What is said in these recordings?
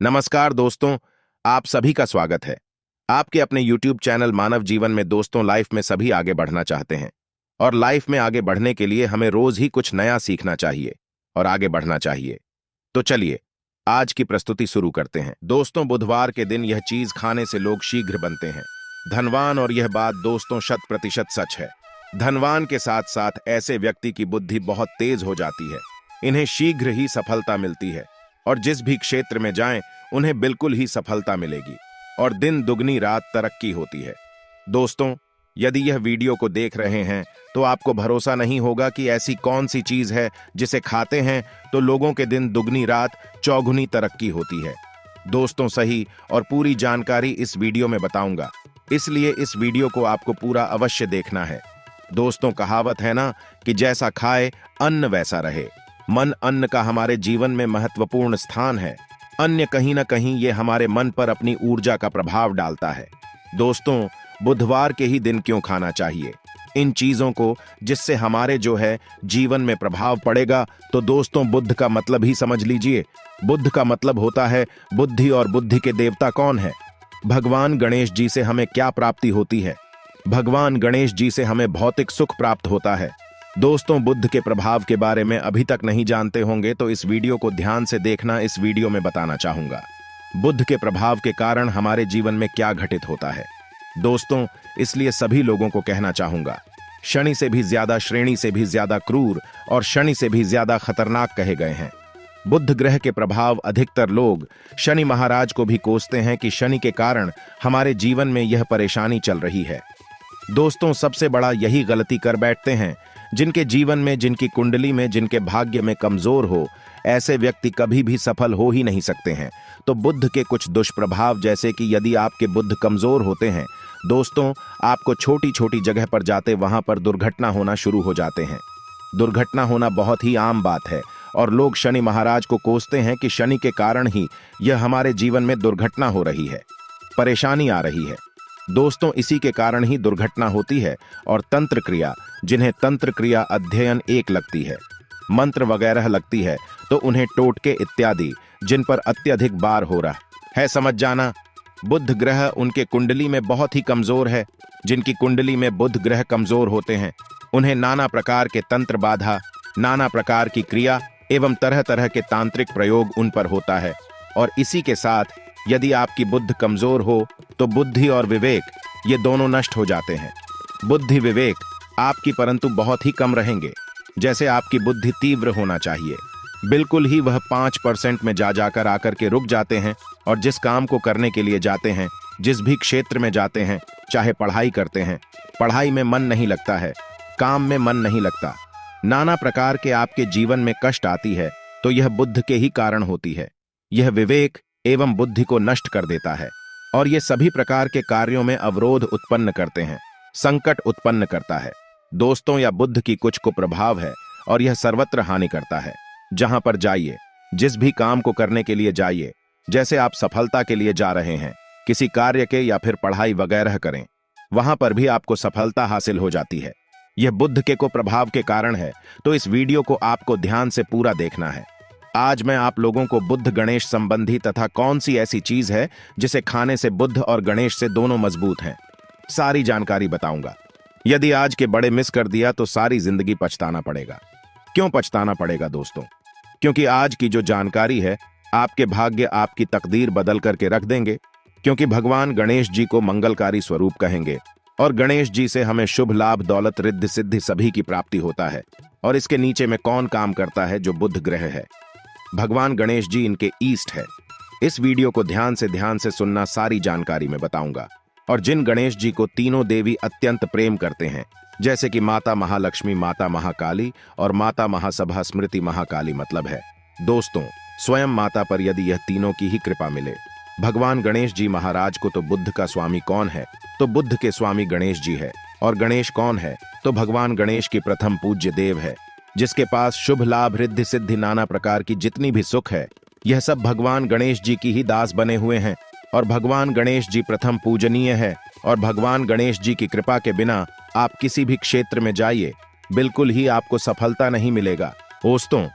नमस्कार दोस्तों, आप सभी का स्वागत है आपके अपने YouTube चैनल मानव जीवन में। दोस्तों, लाइफ में सभी आगे बढ़ना चाहते हैं और लाइफ में आगे बढ़ने के लिए हमें रोज ही कुछ नया सीखना चाहिए और आगे बढ़ना चाहिए। तो चलिए आज की प्रस्तुति शुरू करते हैं। दोस्तों, बुधवार के दिन यह चीज खाने से लोग शीघ्र बनते हैं धनवान, और यह बात दोस्तों 100% सच है। धनवान के साथ साथ ऐसे व्यक्ति की बुद्धि बहुत तेज हो जाती है, इन्हें शीघ्र ही सफलता मिलती है और जिस भी क्षेत्र में जाएं उन्हें बिल्कुल ही सफलता मिलेगी और दिन दुगनी रात तरक्की होती है। दोस्तों, यदि यह वीडियो को देख रहे हैं तो आपको भरोसा नहीं होगा कि ऐसी कौन सी चीज है जिसे खाते हैं तो लोगों के दिन दुगनी रात चौगुनी तरक्की होती है। दोस्तों, सही और पूरी जानकारी इस वीडियो में बताऊंगा, इसलिए इस वीडियो को आपको पूरा अवश्य देखना है। दोस्तों, कहावत है ना कि जैसा खाए अन्न वैसा रहे। मन अन्न का हमारे जीवन में महत्वपूर्ण स्थान है। अन्य कहीं ना कहीं ये हमारे मन पर अपनी ऊर्जा का प्रभाव डालता है। दोस्तों, बुधवार के ही दिन क्यों खाना चाहिए इन चीजों को जिससे हमारे जो है जीवन में प्रभाव पड़ेगा? तो दोस्तों, बुद्ध का मतलब ही समझ लीजिए। बुद्ध का मतलब होता है बुद्धि, और बुद्धि के देवता कौन है? भगवान गणेश जी से हमें क्या प्राप्ति होती है? भगवान गणेश जी से हमें भौतिक सुख प्राप्त होता है। दोस्तों, बुद्ध के प्रभाव के बारे में अभी तक नहीं जानते होंगे तो इस वीडियो को ध्यान से देखना। इस वीडियो में बताना चाहूंगा बुद्ध के प्रभाव के कारण हमारे जीवन में क्या घटित होता है। दोस्तों, इसलिए सभी लोगों को कहना चाहूंगा, शनि से भी ज्यादा, श्रेणी से भी ज्यादा क्रूर और शनि से भी ज्यादा खतरनाक कहे गए हैं। बुद्ध ग्रह के प्रभाव अधिकतर लोग शनि महाराज को भी कोसते हैं कि शनि के कारण हमारे जीवन में यह परेशानी चल रही है। दोस्तों, सबसे बड़ा यही गलती कर बैठते हैं जिनके जीवन में, जिनकी कुंडली में, जिनके भाग्य में कमजोर हो, ऐसे व्यक्ति कभी भी सफल हो ही नहीं सकते हैं। तो बुद्ध के कुछ दुष्प्रभाव, जैसे कि यदि आपके बुद्ध कमजोर होते हैं दोस्तों, आपको छोटी छोटी जगह पर जाते वहां पर दुर्घटना होना शुरू हो जाते हैं। दुर्घटना होना बहुत ही आम बात है और लोग शनि महाराज को कोसते हैं कि शनि के कारण ही यह हमारे जीवन में दुर्घटना हो रही है, परेशानी आ रही है। दोस्तों, इसी के कारण ही दुर्घटना होती है। और तंत्र क्रिया, जिन्हें तंत्र क्रिया अध्ययन एक लगती है, मंत्र वगैरह लगती है, तो उन्हें टोटके इत्यादि जिन पर अत्यधिक बार हो रहा है, समझ जाना। बुध ग्रह उनके कुंडली में बहुत ही कमजोर है। जिनकी कुंडली में बुध ग्रह कमजोर होते हैं उन्हें नाना प्रकार के तंत्र बाधा, नाना प्रकार की क्रिया एवं तरह तरह के तांत्रिक प्रयोग उन पर होता है। और इसी के साथ यदि आपकी बुद्ध कमजोर हो तो बुद्धि और विवेक ये दोनों नष्ट हो जाते हैं। बुद्धि विवेक आपकी परंतु बहुत ही कम रहेंगे। जैसे आपकी बुद्धि तीव्र होना चाहिए, बिल्कुल ही वह 5% में जाकर आकर के रुक जाते हैं। और जिस काम को करने के लिए जाते हैं, जिस भी क्षेत्र में जाते हैं, चाहे पढ़ाई करते हैं, पढ़ाई में मन नहीं लगता है, काम में मन नहीं लगता, नाना प्रकार के आपके जीवन में कष्ट आती है, तो यह बुद्ध के ही कारण होती है। यह विवेक एवं बुद्धि को नष्ट कर देता है और ये सभी प्रकार के कार्यों में अवरोध उत्पन्न करते हैं, संकट उत्पन्न करता है। दोस्तों, यह बुद्ध की कुछ को प्रभाव है और यह सर्वत्र हानि करता है। जहां पर जाइए, जिस भी काम को करने के लिए जाइए, जैसे आप सफलता के लिए जा रहे हैं, किसी कार्य के या फिर पढ़ाई वगैरह करें, वहां पर भी आपको सफलता हासिल हो जाती है। यह बुद्ध के को प्रभाव के कारण है। तो इस वीडियो को आपको ध्यान से पूरा देखना है। आज मैं आप लोगों को बुद्ध गणेश संबंधी तथा कौन सी ऐसी चीज है जिसे खाने से बुद्ध और गणेश से दोनों मजबूत हैं, सारी जानकारी बताऊंगा। यदि आज के बड़े मिस कर दिया तो सारी जिंदगी पछताना पड़ेगा। क्यों पछताना पड़ेगा दोस्तों? क्योंकि आज की जो जानकारी है आपके भाग्य, आपकी तकदीर बदल करके रख देंगे। क्योंकि भगवान गणेश जी को मंगलकारी स्वरूप कहेंगे और गणेश जी से हमें शुभ लाभ, दौलत, रिद्धि सिद्धि सभी की प्राप्ति होता है। और इसके नीचे में कौन काम करता है? जो बुध ग्रह है। भगवान गणेश जी इनके ईस्ट है। इस वीडियो को ध्यान से सुनना, सारी जानकारी में बताऊंगा। और जिन गणेश जी को तीनों देवी अत्यंत प्रेम करते हैं, जैसे कि माता महालक्ष्मी, माता महाकाली और माता महासभा स्मृति महाकाली, मतलब है दोस्तों स्वयं माता पर यदि यह तीनों की ही कृपा मिले। भगवान गणेश जी महाराज को तो बुद्ध का स्वामी कौन है? तो बुद्ध के स्वामी गणेश जी है। और गणेश कौन है? तो भगवान गणेश की प्रथम पूज्य देव है, जिसके पास शुभ लाभ, रिद्धि सिद्धि, नाना प्रकार की जितनी भी सुख है, यह सब भगवान गणेश जी की ही दास बने हुए हैं। और भगवान गणेश जी प्रथम पूजनीय है। और भगवान गणेश जी की कृपा के बिना आप किसी भी क्षेत्र में जाइए, बिल्कुल ही आपको सफलता नहीं मिलेगा। दोस्तों,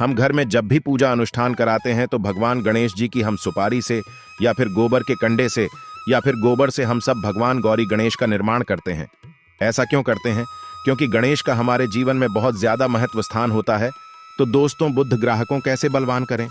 हम घर में जब भी पूजा अनुष्ठान कराते हैं तो भगवान गणेश जी की हम सुपारी से या फिर गोबर के कंडे से या फिर गोबर से हम सब भगवान गौरी गणेश का निर्माण करते हैं। ऐसा क्यों करते हैं? क्योंकि गणेश का हमारे जीवन में बहुत ज्यादा महत्व स्थान होता है। तो दोस्तों, बुद्ध ग्राहकों कैसे बलवान करें?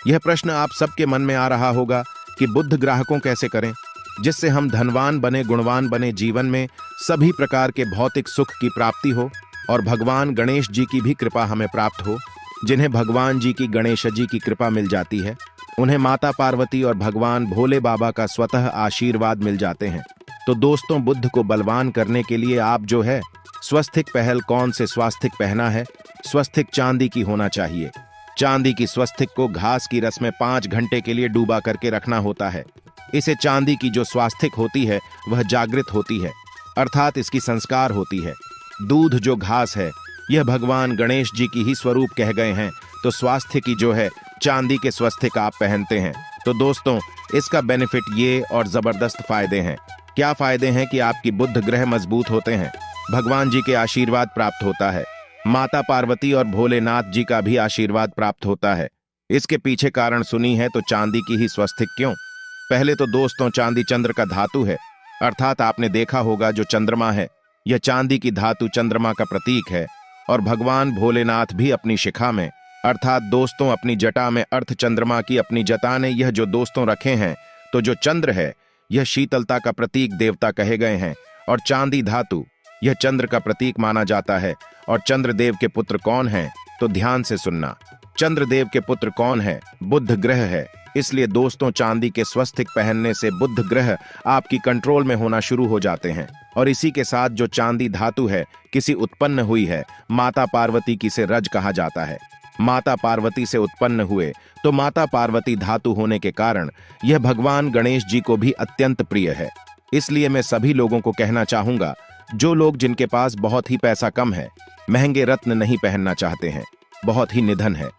यह प्रश्न आप सबके मन में आ रहा होगा कि बुद्ध ग्राहकों कैसे करें जिससे हम धनवान बने, गुणवान बने, जीवन में सभी प्रकार के भौतिक सुख की प्राप्ति हो और भगवान गणेश जी की भी कृपा हमें प्राप्त हो। जिन्हें भगवान जी की, गणेश जी की कृपा मिल जाती है, उन्हें माता पार्वती और भगवान भोले बाबा का स्वतः आशीर्वाद मिल जाते हैं। तो दोस्तों, बुद्ध को बलवान करने के लिए आप जो है स्वस्तिक पहल कौन से स्वास्तिक पहना है? स्वस्तिक चांदी की होना चाहिए। चांदी की स्वस्तिक को घास की रस में 5 घंटे के लिए डूबा करके रखना होता है। इसे चांदी की जो स्वास्तिक होती है वह जागृत होती है, अर्थात इसकी संस्कार होती है। दूध जो घास है यह भगवान गणेश जी की ही स्वरूप कह गए हैं। तो स्वास्थ्य की जो है चांदी के स्वस्तिक आप पहनते हैं। तो दोस्तों, इसका बेनिफिट ये और जबरदस्त फायदे हैं। क्या फायदे हैं कि आपकी बुद्ध ग्रह मजबूत होते हैं, भगवान जी के आशीर्वाद प्राप्त होता है, माता पार्वती और भोलेनाथ जी का भी आशीर्वाद प्राप्त होता है। इसके पीछे कारण सुनी है तो चांदी की ही स्वस्तिक क्यों? पहले तो दोस्तों, चांदी चंद्र का धातु है, अर्थात आपने देखा होगा जो चंद्रमा है यह चांदी की धातु चंद्रमा का प्रतीक है। और भगवान भोलेनाथ भी अपनी शिखा में, अर्थात दोस्तों अपनी जटा में अर्थ चंद्रमा की अपनी जटा ने यह जो दोस्तों रखे हैं, तो जो चंद्र है यह शीतलता का प्रतीक देवता कहे गए हैं और चांदी धातु यह चंद्र का प्रतीक माना जाता है। और चंद्रदेव के पुत्र कौन हैं? तो ध्यान से सुनना, चंद्रदेव के पुत्र कौन है? बुद्ध ग्रह है। इसलिए दोस्तों, चांदी के स्वस्तिक पहनने से बुद्ध ग्रह आपकी कंट्रोल में होना शुरू हो जाते हैं। और इसी के साथ जो चांदी धातु है किसी उत्पन्न हुई है, माता पार्वती की से रज कहा जाता है। माता पार्वती से उत्पन्न हुए तो माता पार्वती धातु होने के कारण यह भगवान गणेश जी को भी अत्यंत प्रिय है। इसलिए मैं सभी लोगों को कहना चाहूंगा, जो लोग जिनके पास बहुत ही पैसा कम है, महंगे रत्न नहीं पहनना चाहते हैं, बहुत ही निधन है,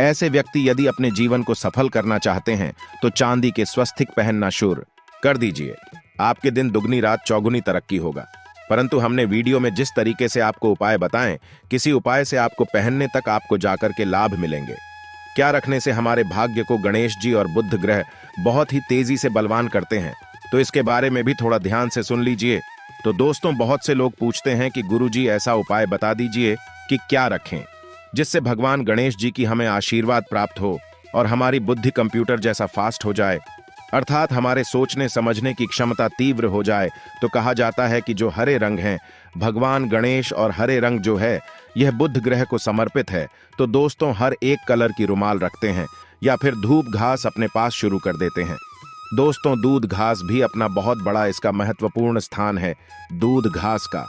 ऐसे व्यक्ति यदि अपने जीवन को सफल करना चाहते हैं तो चांदी के स्वस्तिक पहनना शुरू कर दीजिए। आपके दिन दुगनी रात चौगुनी तरक्की होगा। परंतु हमने वीडियो में जिस तरीके से आपको उपाय बताएं, किसी उपाय से आपको पहनने तक आपको जाकर के लाभ मिलेंगे। क्या रखने से हमारे भाग्य को गणेश जी और बुद्ध ग्रह बहुत ही तेजी से बलवान करते हैं, तो इसके बारे में भी थोड़ा ध्यान से सुन लीजिए। तो दोस्तों, बहुत से लोग पूछते हैं कि गुरुजी ऐसा उपाय बता दीजिए कि क्या रखें जिससे भगवान गणेश जी की हमें आशीर्वाद प्राप्त हो और हमारी बुद्धि कंप्यूटर जैसा फास्ट हो जाए, अर्थात हमारे सोचने समझने की क्षमता तीव्र हो जाए। तो कहा जाता है कि जो हरे रंग हैं, भगवान गणेश और हरे रंग जो है यह बुद्ध ग्रह को समर्पित है। तो दोस्तों, हर एक कलर की रुमाल रखते हैं या फिर धूप घास अपने पास शुरू कर देते हैं। दोस्तों, दूध घास भी अपना बहुत बड़ा इसका महत्वपूर्ण स्थान है। दूध घास का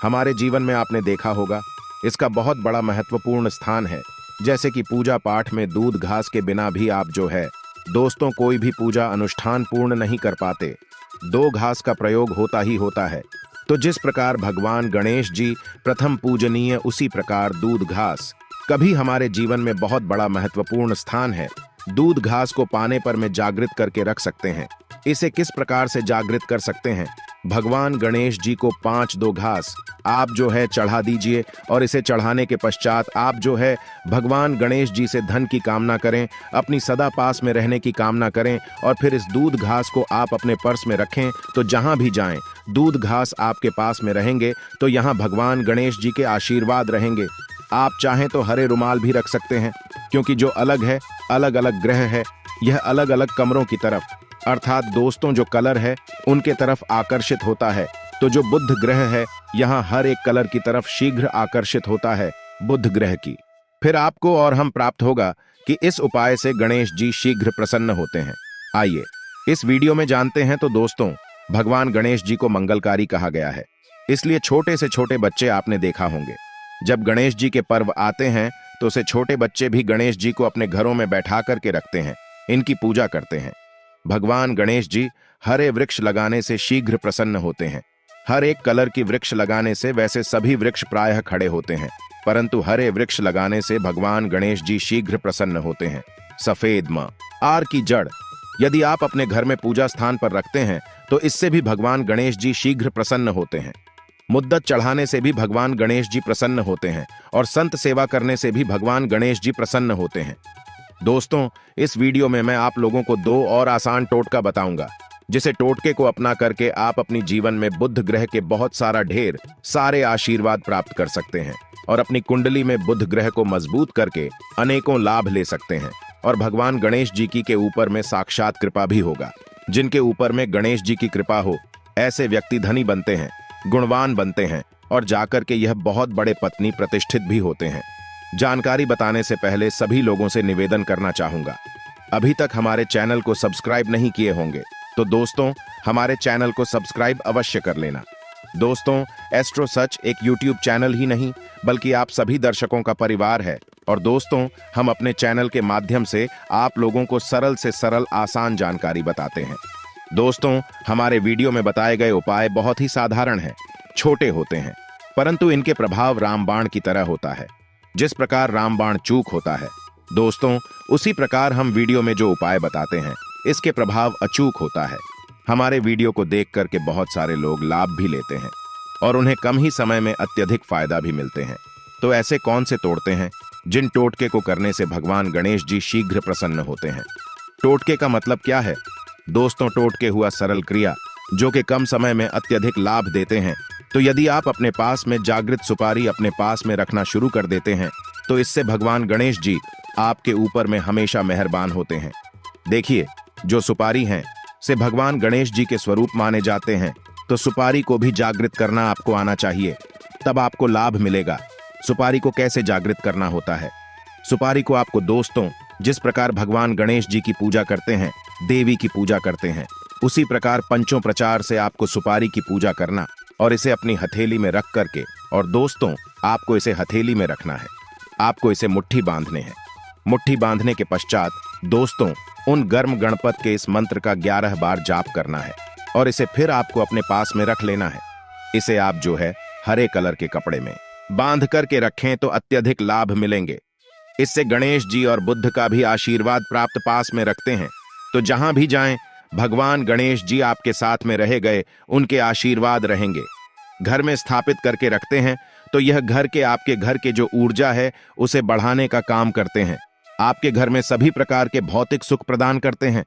हमारे जीवन में आपने देखा होगा, इसका बहुत बड़ा महत्वपूर्ण स्थान है। जैसे कि पूजा पाठ में दूध घास के बिना भी आप जो है दोस्तों कोई भी पूजा अनुष्ठान पूर्ण नहीं कर पाते। 2 घास का प्रयोग होता ही होता है। तो जिस प्रकार भगवान गणेश जी प्रथम पूजनीय, उसी प्रकार दूध घास कभी हमारे जीवन में बहुत बड़ा महत्वपूर्ण स्थान है। दूध घास को पाने पर में जागृत करके रख सकते हैं। इसे किस प्रकार से जागृत कर सकते हैं? भगवान गणेश जी को 5 घास आप जो है चढ़ा दीजिए और इसे चढ़ाने के पश्चात आप जो है भगवान गणेश जी से धन की कामना करें, अपनी सदा पास में रहने की कामना करें और फिर इस दूध घास को आप अपने पर्स में रखें। तो जहां भी जाएं, दूध घास आपके पास में रहेंगे तो यहां भगवान गणेश जी के आशीर्वाद रहेंगे। आप चाहें तो हरे रुमाल भी रख सकते हैं, क्योंकि जो अलग है, अलग अलग ग्रह है, यह अलग अलग कमरों की तरफ, अर्थात दोस्तों जो कलर है उनके तरफ आकर्षित होता है। तो जो बुद्ध ग्रह है यहाँ हर एक कलर की तरफ शीघ्र आकर्षित होता है बुद्ध ग्रह की। फिर आपको और हम प्राप्त होगा कि इस उपाय से गणेश जी शीघ्र प्रसन्न होते हैं। आइए इस वीडियो में जानते हैं। तो दोस्तों, भगवान गणेश जी को मंगलकारी कहा गया है, इसलिए छोटे से छोटे बच्चे आपने देखा होंगे, जब गणेश जी के पर्व आते हैं तो उसे छोटे बच्चे भी गणेश जी को अपने घरों में बैठा करके रखते हैं, इनकी पूजा करते हैं। भगवान गणेश जी हरे वृक्ष लगाने से शीघ्र प्रसन्न होते हैं। हर एक कलर की वृक्ष लगाने से वैसे सभी वृक्ष प्रायः खड़े होते हैं, परंतु हरे वृक्ष लगाने से भगवान गणेश जी शीघ्र प्रसन्न होते हैं। सफेद मां आर की जड़ यदि आप अपने घर में पूजा स्थान पर रखते हैं तो इससे भी भगवान गणेश जी शीघ्र प्रसन्न होते हैं। मुद्दत चढ़ाने से भी भगवान गणेश जी प्रसन्न होते हैं और संत सेवा करने से भी भगवान गणेश जी प्रसन्न होते हैं। दोस्तों, इस वीडियो में मैं आप लोगों को 2 और आसान टोटका बताऊंगा, जिसे टोटके को अपना करके आप अपनी जीवन में बुध ग्रह के बहुत सारे आशीर्वाद प्राप्त कर सकते हैं और अपनी कुंडली में बुध ग्रह को मजबूत करके अनेकों लाभ ले सकते हैं और भगवान गणेश जी की के ऊपर में साक्षात कृपा भी होगा। जिनके ऊपर में गणेश जी की कृपा हो, ऐसे व्यक्ति धनी बनते हैं, गुणवान बनते हैं और जाकर के यह बहुत बड़े पत्नी प्रतिष्ठित भी होते हैं। जानकारी बताने से पहले सभी लोगों से निवेदन करना चाहूंगा, अभी तक हमारे चैनल को सब्सक्राइब नहीं किए होंगे तो दोस्तों हमारे चैनल को सब्सक्राइब अवश्य कर लेना। दोस्तों, एस्ट्रो सच एक यूट्यूब चैनल ही नहीं बल्कि आप सभी दर्शकों का परिवार है और दोस्तों हम अपने चैनल के माध्यम से आप लोगों को सरल से सरल आसान जानकारी बताते हैं। दोस्तों, हमारे वीडियो में बताए गए उपाय बहुत ही साधारण हैं, छोटे होते हैं, परंतु इनके प्रभाव रामबाण की तरह होता है। जिस प्रकार रामबाण चूक होता है दोस्तों, उसी प्रकार हम वीडियो में जो उपाय बताते हैं इसके प्रभाव अचूक होता है। हमारे वीडियो को देख करके बहुत सारे लोग लाभ भी लेते हैं और उन्हें कम ही समय में अत्यधिक फायदा भी मिलते हैं। तो ऐसे कौन से तोड़ते हैं जिन टोटके को करने से भगवान गणेश जी शीघ्र प्रसन्न होते हैं? टोटके का मतलब क्या है? दोस्तों, टोटके हुआ सरल क्रिया जो कि कम समय में अत्यधिक लाभ देते हैं। तो यदि आप अपने पास में जागृत सुपारी अपने पास में रखना शुरू कर देते हैं तो इससे भगवान गणेश जी आपके ऊपर में हमेशा मेहरबान होते हैं। देखिए, जो सुपारी हैं से भगवान गणेश जी के स्वरूप माने जाते हैं, तो सुपारी को भी जागृत करना आपको आना चाहिए, तब आपको लाभ मिलेगा। सुपारी को कैसे जागृत करना होता है? सुपारी को आपको दोस्तों जिस प्रकार भगवान गणेश जी की पूजा करते हैं, देवी की पूजा करते हैं, उसी प्रकार पंचों प्रचार से आपको सुपारी की पूजा करना और इसे अपनी हथेली में रख करके, और दोस्तों आपको इसे हथेली में रखना है, आपको इसे मुट्ठी बांधने हैं। मुट्ठी बांधने के पश्चात दोस्तों उन गर्म गणपत के इस मंत्र का 11 बार जाप करना है और इसे फिर आपको अपने पास में रख लेना है। इसे आप जो है हरे कलर के कपड़े में बांध करके रखें तो अत्यधिक लाभ मिलेंगे। इससे गणेश जी और बुद्ध का भी आशीर्वाद प्राप्त पास में रखते हैं, तो जहां भी जाएं भगवान गणेश जी आपके साथ में रहे गए उनके आशीर्वाद रहेंगे। घर में स्थापित करके रखते हैं तो यह घर के आपके घर के जो ऊर्जा है उसे बढ़ाने का काम करते हैं, आपके घर में सभी प्रकार के भौतिक सुख प्रदान करते हैं।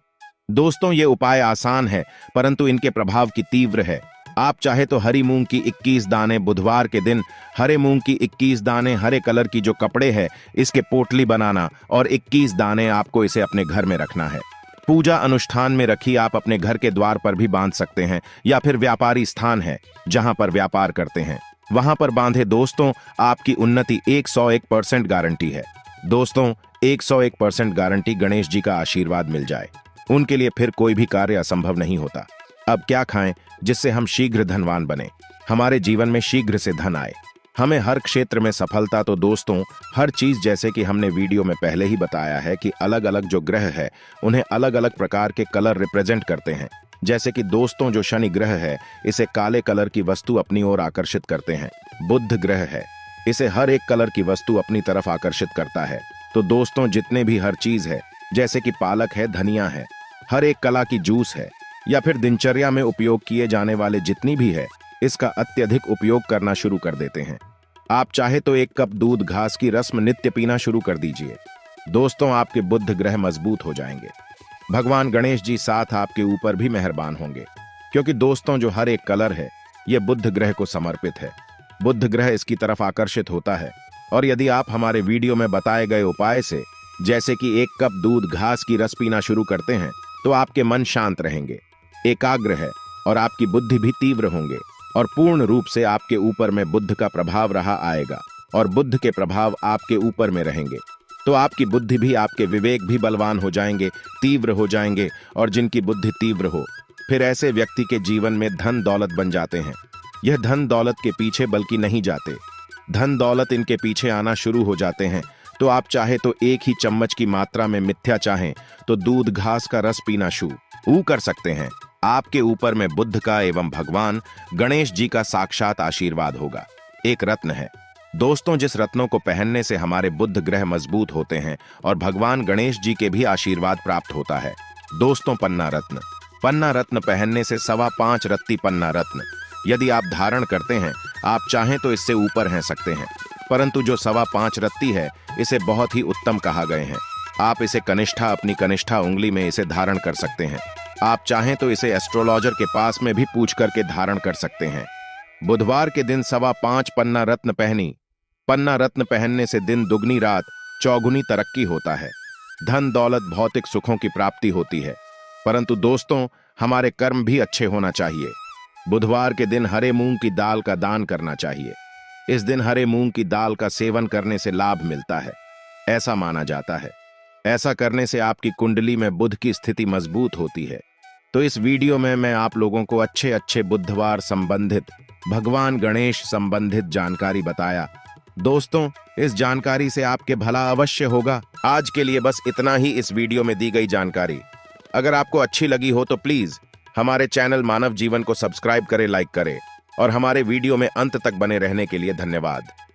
दोस्तों, ये उपाय आसान है परंतु इनके प्रभाव की तीव्र है। आप चाहे तो हरी मूंग की 21 दाने बुधवार के दिन हरे मूंग की 21 दाने हरे कलर की जो कपड़े है इसके पोटली बनाना और 21 दाने आपको इसे अपने घर में रखना है। पूजा अनुष्ठान में रखी आप अपने घर के द्वार पर भी बांध सकते हैं या फिर व्यापारी स्थान है जहां पर व्यापार करते हैं वहां पर बांधे। दोस्तों, आपकी उन्नति 101% गारंटी है। दोस्तों, 101% गारंटी गणेश जी का आशीर्वाद मिल जाए, उनके लिए फिर कोई भी कार्य असंभव नहीं होता। अब क्या खाएं जिससे हम शीघ्र धनवान बने, हमारे जीवन में शीघ्र से धन आए, हमें हर क्षेत्र में सफलता? तो दोस्तों, हर चीज जैसे कि हमने वीडियो में पहले ही बताया है कि अलग अलग जो ग्रह है उन्हें अलग अलग प्रकार के कलर रिप्रेजेंट करते हैं। जैसे कि दोस्तों जो शनि ग्रह है इसे काले कलर की वस्तु अपनी ओर आकर्षित करते हैं। बुध ग्रह है, इसे हर एक कलर की वस्तु अपनी तरफ आकर्षित करता है। तो दोस्तों, जितने भी हर चीज है जैसे कि पालक है, धनिया है, हर एक कला की जूस है या फिर दिनचर्या में उपयोग किए जाने वाले जितनी भी है इसका अत्यधिक उपयोग करना शुरू कर देते हैं। आप चाहे तो 1 कप दूध घास की रस्म नित्य पीना शुरू कर दीजिए। दोस्तों, आपके बुध ग्रह मजबूत हो जाएंगे। भगवान गणेश जी साथ आपके ऊपर भी मेहरबान होंगे, क्योंकि दोस्तों जो हर एक कलर है यह बुध ग्रह को समर्पित है। बुध ग्रह इसकी तरफ आकर्षित होता है और यदि आप हमारे वीडियो में बताए गए उपाय से जैसे कि 1 कप दूध घास की रस पीना शुरू करते हैं तो आपके मन शांत रहेंगे, एकाग्र है और आपकी बुद्धि भी तीव्र होंगे और पूर्ण रूप से आपके ऊपर में बुद्ध का प्रभाव रहा आएगा और बुद्ध के प्रभाव आपके ऊपर में रहेंगे। तो आपकी बुद्धि भी, आपके विवेक भी बलवान हो जाएंगे, तीव्र हो जाएंगे। और जिनकी बुद्धि तीव्र हो फिर ऐसे व्यक्ति के जीवन में धन दौलत बन जाते हैं। यह धन दौलत के पीछे बल्कि नहीं जाते, धन दौलत इनके पीछे आना शुरू हो जाते हैं। तो आप चाहे तो 1 ही चम्मच की मात्रा में मिथ्या चाहें तो दूध घास का रस पीना शुरू कर सकते हैं। आपके ऊपर में बुद्ध का एवं भगवान गणेश जी का साक्षात आशीर्वाद होगा। एक रत्न है दोस्तों, जिस रत्नों को पहनने से हमारे बुध ग्रह मजबूत होते हैं और भगवान गणेश जी के भी आशीर्वाद प्राप्त होता है। दोस्तों, पन्ना रत्न। पन्ना रत्न पहनने से 5.25 रत्ती पन्ना रत्न यदि आप धारण करते हैं आप चाहें तो इससे ऊपर हैं सकते हैं, परंतु जो 5.25 रत्ती है इसे बहुत ही उत्तम कहा गए हैं। आप इसे कनिष्ठा अपनी कनिष्ठा उंगली में इसे धारण कर सकते हैं। आप चाहें तो इसे एस्ट्रोलॉजर के पास में भी पूछ करके धारण कर सकते हैं। बुधवार के दिन 5.25 पन्ना रत्न पहनी। पन्ना रत्न पहनने से दिन दुगनी रात चौगुनी तरक्की होता है। धन दौलत भौतिक सुखों की प्राप्ति होती है, परंतु दोस्तों हमारे कर्म भी अच्छे होना चाहिए। बुधवार के दिन हरे मूंग की दाल का दान करना चाहिए। इस दिन हरे मूंग की दाल का सेवन करने से लाभ मिलता है, ऐसा माना जाता है। ऐसा करने से आपकी कुंडली में बुध की स्थिति मजबूत होती है। तो इस वीडियो में मैं आप लोगों को अच्छे अच्छे बुधवार संबंधित भगवान गणेश संबंधित जानकारी बताया। दोस्तों इस जानकारी से आपके भला अवश्य होगा। आज के लिए बस इतना ही इस वीडियो में दी गई जानकारी। अगर आपको अच्छी लगी हो तो प्लीज हमारे चैनल मानव जीवन को सब्सक्राइब करें, लाइक करें और हमारे वीडियो में अंत तक बने रहने के लिए धन्यवाद।